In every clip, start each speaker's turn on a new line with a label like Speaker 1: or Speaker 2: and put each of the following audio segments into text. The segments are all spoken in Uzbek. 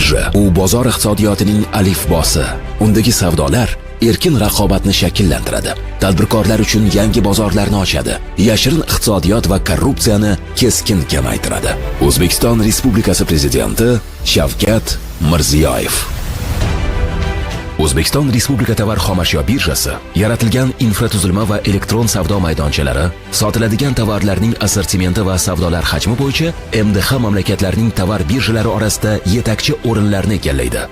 Speaker 1: Birja u bozor iqtisodiyotining alifbosi. Undagi savdolar erkin raqobatni shakllantiradi. Tadbirkorlar uchun yangi bozorlarni ochadi. Yashirin iqtisodiyot va korrupsiyani keskin kamaytiradi. O'zbekiston Respublikasi Prezidenti Shavkat Mirziyoyev. O'zbekiston Respublika tovar xomashyo birjasi yaratilgan infratuzilma va elektron savdo maydonchalari, sotiladigan tovarlarning assortimenti va savdolar hajmi bo'yicha MDH mamlakatlarining tovar birjalari orasida yetakchi o'rinlarni egallaydi.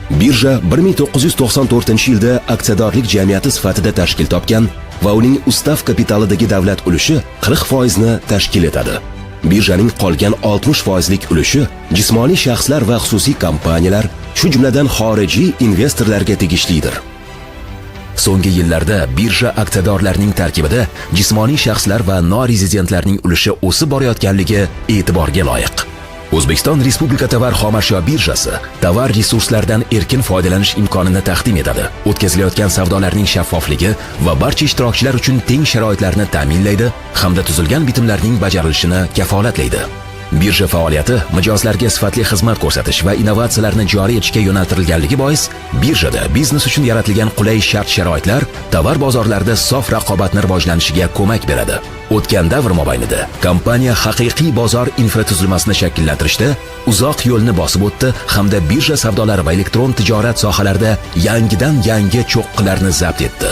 Speaker 1: Birja 1994-yilda aksiyadorlik jamiyati sifatida tashkil topgan va uning ustav kapitalidagi davlat ulushi 40% ni tashkil etadi. Birjaning qolgan 60%lik ulushi jismoniy shaxslar va xususiy kompaniyalar, shu jumladan xorijiy investorlarga tegishlidir. So'nggi yillarda birja aksiyadorlarining tarkibida jismoniy shaxslar va norezidentlarning ulushi o'sib borayotganligi e'tiborga loyiq. O'zbekiston Respublika tovar xomashyo birjasi tovar resurslaridan erkin foydalanish imkonini taqdim etadi. O'tkazilayotgan savdolarning shaffofligi va barcha ishtirokchilar uchun teng sharoitlarni ta'minlaydi hamda tuzilgan bitimlarning bajarilishini kafolatlaydi. Birja faoliyati mijozlarga sifatli xizmat ko'rsatish va innovatsiyalarni joriy etishga yo'naltirilganligi bois, birjada biznes uchun yaratilgan qulay shart-sharoitlar tovar bozorlarida sof raqobatni rivojlanishiga ko'mak beradi. O'tgan davr mobaynida kompaniya haqiqiy bozor infratuzilmasini shakllantirishda uzoq yo'lni bosib o'tdi hamda birja savdolari va elektron tijorat sohalarida yangi cho'qqilarni zabt etdi.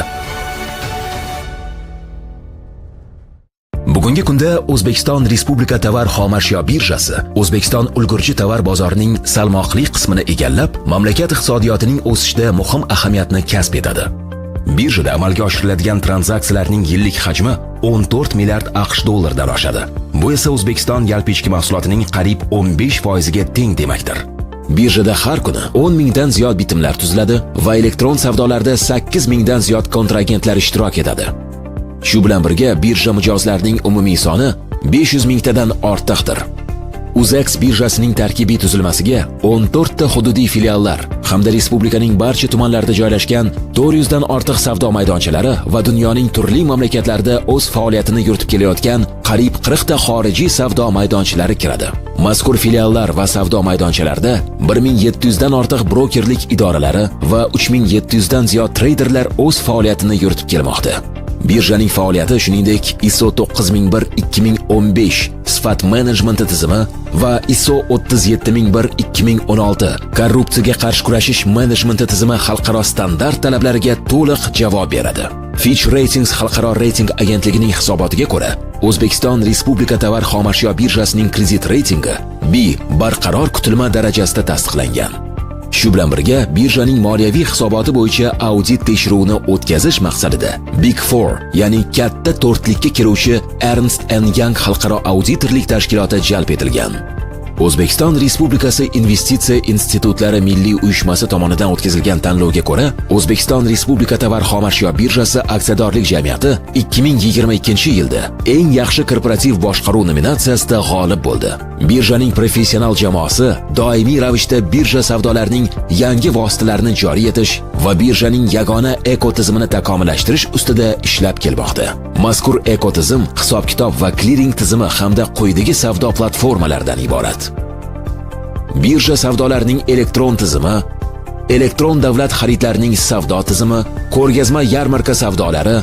Speaker 1: Bugungi kunda O'zbekiston Respublika tovar xomashyo birjasi O'zbekiston ulgurji tovar bozorining salmoqli qismini egallab, mamlakat iqtisodiyotining o'sishida muhim ahamiyatni kasb etadi. Birjada amalga oshiriladigan tranzaksiyalarning yillik hajmi 14 milliard AQSh dollaridan oshadi. Bu esa O'zbekiston yalpi ichki mahsulotining qariyb 15% ga teng demakdir. Birjada har kuni 10 mingdan ziyod bitimlar tuziladi va elektron savdolarda 8 mingdan ziyod kontragentlar ishtirok etadi. Shu bilan birga birja mijozlarining umumiy soni 500 mingtadan ortiqdir. UZEX birjasining tarkibiy tuzilmasiga 14 ta hududiy filiallar hamda respublikaning barcha tumanlarida joylashgan 400 dan ortiq savdo maydonchalari va dunyoning turli mamlakatlarida o'z faoliyatini yuritib kelayotgan qariyb 40 ta xorijiy savdo maydonchalari kiradi. Mazkur filiallar va savdo maydonchalarida 1700 dan ortiq brokerlik idoralari va 3700 dan ziyod treyderlar o'z faoliyatini yuritib kelmoqda. Birjaning faoliyati shuningdek ISO 9001-2015 sifat menejmenti tizimi va ISO 37001-2016 korrupsiyaga qarshi kurashish menejmenti tizimi xalqaro standart talablariga to'liq javob beradi. Fitch Ratings xalqaro reyting agentligining hisobotiga ko'ra, O'zbekiston Respublika tovar xomashyo birjasining kredit reytingi B barqaror kutilma darajasida tasdiqlangan. Shu bilan birga birjaning moliyaviy hisoboti bo'yicha audit tekshiruvini o'tkazish maqsadida Big Four, ya'ni katta to'rtlikka kiruvchi Ernst & Young xalqaro auditorlik tashkiloti jalb etilgan. O'zbekiston Respublikasi Investitsiya institutlari milliy uyushmasi tomonidan o'tkazilgan tanlovga ko'ra, O'zbekiston Respublika tovar xomashyo birjasi aksiyadorlik jamiyati 2022-yilda eng yaxshi korporativ boshqaruv nominatsiyasida g'olib bo'ldi. Birjaning professional jamoasi doimiy ravishda birja savdolarining yangi vositalarini joriy etish va birjaning yagona ekotizimini takomillashtirish ustida ishlab kelmoqda. Mazkur ekotizim hisob-kitob va kliring tizimi hamda quyidagi savdo platformalaridan iborat. Birja savdolarining elektron tizimi, elektron davlat xaridlarining savdo tizimi, ko'rgazma yarmarka savdolari,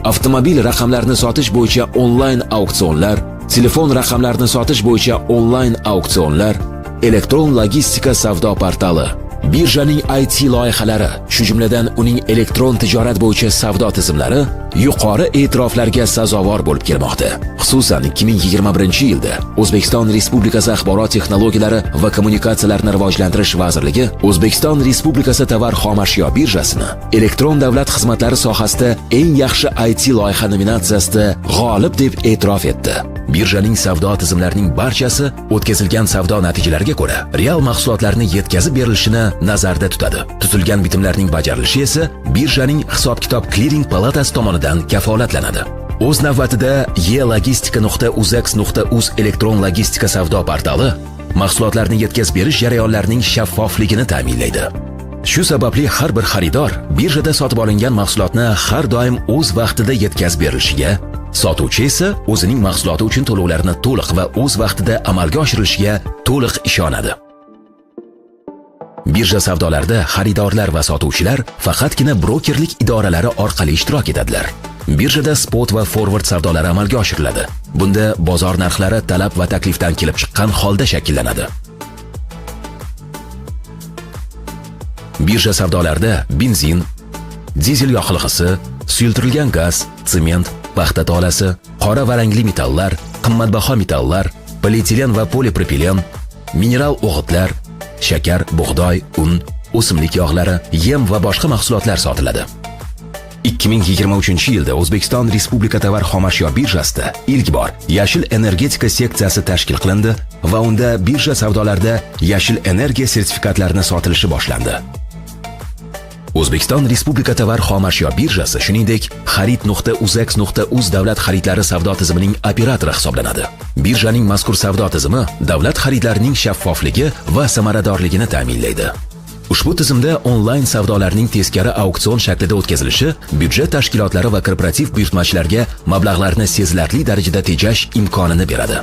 Speaker 1: avtomobil raqamlarini sotish bo'yicha onlayn auksionlar, telefon raqamlarini sotish bo'yicha onlayn auksionlar, elektron logistika savdo portali, birjaning IT loyihalari, shu jumladan uning elektron tijorat bo'yicha savdo tizimlari yuqori e'tiroflarga sazovor bo'lib kelmoqda. Xususan 2021-yilda O'zbekiston Respublikasi Axborot texnologiyalari va kommunikatsiyalarni rivojlantirish vazirligi O'zbekiston Respublikasi tovar xomashyo birjasini elektron davlat xizmatlari sohasida eng yaxshi IT loyiha nominatsiyasida g'olib deb e'tirof etdi. Birjaning savdo tizimlarining barchasi o'tkazilgan savdo natijalariga ko'ra real mahsulotlarni yetkazib berilishini nazarda tutadi. Tuzilgan bitimlarning bajarilishi esa birjaning hisob-kitob kliring palatasi tomonidan kafolatlanadi. O'z navbatida e-logistika.uzex.uz elektron logistika savdo portali mahsulotlarni yetkazib berish jarayonlarining shaffofligini ta'minlaydi. Shu sababli har bir xaridor birjada sotib olingan mahsulotni har doim o'z vaqtida yetkazib berilishiga, sotuvchi esa o'zining mahsuloti uchun to'lovlarni to'liq va o'z vaqtida amalga oshirilishiga to'liq ishonadi. Birja savdolarida xaridorlar va sotuvchilar faqatgina brokerlik idoralari orqali ishtirok etadilar. Birjada spot va forward savdolari amalga oshiriladi. Bunda bozor narxlari talab va taklifdan kelib chiqqan holda shakllanadi. Birja savdolarida benzin, dizel yoqilg'isi, suyultirilgan gaz, sement, paxta tolasi, qora va rangli metallar, qimmatbaho metallar, polietilen va polipropilen, mineral o'g'itlar, shakar, bug'doy, un, o'simlik yog'lari, yem va boshqa mahsulotlar sotiladi. 2023 yilda O'zbekiston Respublika tovar xomashyo birjasida ilk bor yashil energetika seksiyasi tashkil qilindi va unda birja savdolarida yashil energiya sertifikatlarini sotilishi boshlandi. O'zbekiston Respublika tovar xomashyo birjasi shuningdek xarid.uzex.uz davlat xaridlari savdo tizimining operatori hisoblanadi. Birjaning mazkur savdo tizimi davlat xaridlarining shaffofligi va samaradorligini ta'minlaydi. Ushbu tizimda onlayn savdolarning teskari auksion shaklida o'tkazilishi byudjet tashkilotlari va korporativ buyurtmachilarga mablag'larni sezilarli darajada tejash imkonini beradi.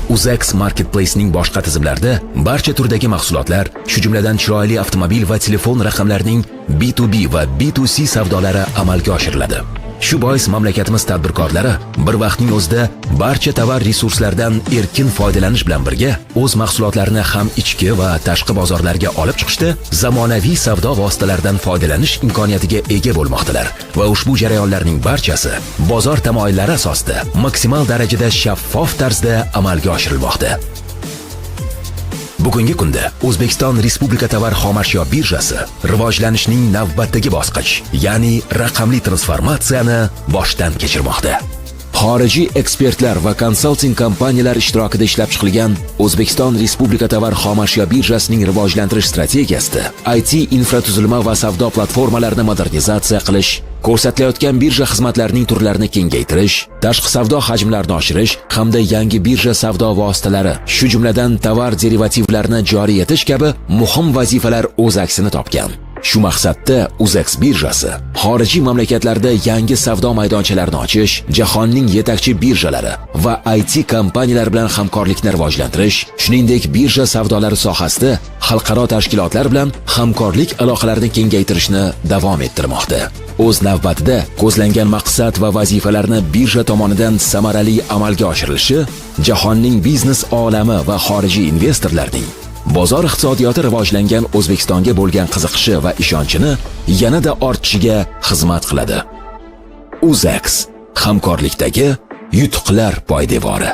Speaker 1: Uzex Marketplace'ning boshqa tizimlarida barcha turdagi mahsulotlar, shu jumladan chiroyli avtomobil va telefon raqamlarining B2B va B2C savdolari amalga oshiriladi. Shu bois mamlakatimiz tadbirkorlari bir vaqtning o'zida barcha tovar resurslaridan erkin foydalanish bilan birga o'z mahsulotlarini ham ichki va tashqi bozorlarga olib chiqishda zamonaviy savdo vositalaridan foydalanish imkoniyatiga ega bo'lmoqdalar va ushbu jarayonlarning barchasi bozor tamoyillari asosida maksimal darajada shaffof tarzda amalga oshirilmoqda. Bugungi kunda O'zbekiston Respublika tovar xomashyo birjasi rivojlanishning navbatdagi bosqich, ya'ni raqamli transformatsiyani boshdan kechirmoqda. Xorijiy ekspertlar va konsalting kompaniyalar ishtirokida ishlab chiqilgan O'zbekiston Respublika tovar xomashyo birjasining rivojlantirish strategiyasida IT infratuzilma va savdo platformalarini modernizatsiya qilish, ko'rsatilayotgan birja xizmatlarining turlarini kengaytirish, tashqi savdo hajmlarini oshirish hamda yangi birja savdo vositalari, shu jumladan tovar derivativlarini joriy etish kabi muhim vazifalar o'z aksini topgan. Shu maqsadda Uzex birjasi xorijiy mamlakatlarda yangi savdo maydonchalarini ochish, jahonning yetakchi birjalari va IT kompaniyalari bilan hamkorlikni rivojlantirish, shuningdek birja savdolari sohasida xalqaro tashkilotlar bilan hamkorlik aloqalarini kengaytirishni davom ettirmoqda. O'z navbatida ko'zlangan maqsad va vazifalarni birja tomonidan samarali amalga oshirilishi jahonning biznes olami va xorijiy investorlarning bozor iqtisodiyoti rivojlangan O'zbekistonga bo'lgan qiziqishi va ishonchini yanada ortishiga xizmat qiladi. Uzex hamkorlikdagi yutuqlar poydevori.